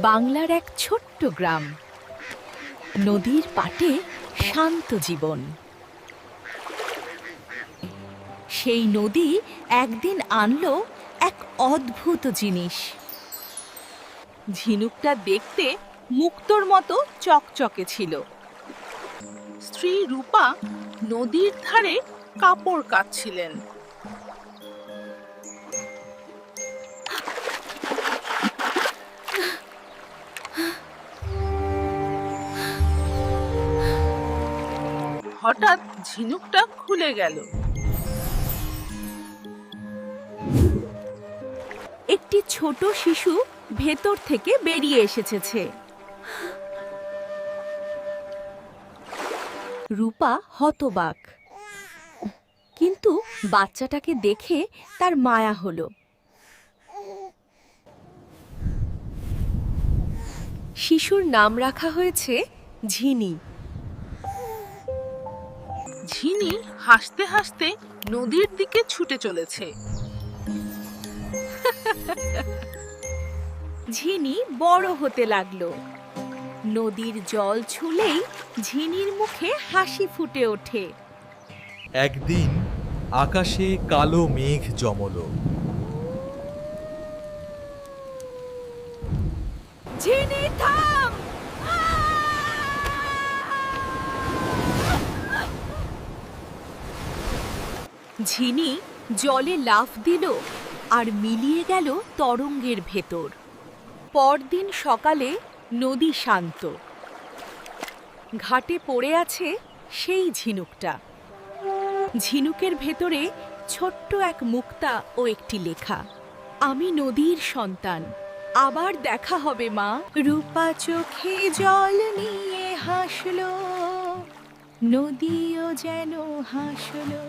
বাংলার এক ছোট্ট গ্রাম, নদীর পাটে শান্ত জীবন। সেই নদী একদিন আনলো এক অদ্ভুত জিনিস। ঝিনুকটা দেখতে মুক্তোর মতো চকচকে ছিল। স্ত্রী রূপা নদীর ধারে কাপড় কাচ্ছিলেন। হঠাৎ ঝিনুকটা খুলে গেল। একটি ছোট শিশু ভেতর থেকে বেরিয়ে এসেছে। রূপা হতবাক, কিন্তু বাচ্চাটাকে দেখে তার মায়া হলো। শিশুর নাম রাখা হয়েছে ঝিনি। ঝিনি হাসতে হাসতে নদীর দিকে ছুটে চলেছে। ঝিনি বড় হতে লাগলো। নদীর জল ছুলেই ঝিনির মুখে হাসি ফুটে ওঠে। একদিন আকাশে কালো মেঘ জমলো। ঝিনি থাম! ঝিনি জলে লাফ দিল আর মিলিয়ে গেল তরঙ্গের ভেতর। পরদিন সকালে নদী শান্ত। ঘাটে পড়ে আছে সেই ঝিনুকটা। ঝিনুকের ভেতরে ছোট্ট এক মুক্তা ও একটি লেখা, আমি নদীর সন্তান, আবার দেখা হবে মা। রূপা চোখে জল নিয়ে হাসলো, নদীও যেন হাসলো।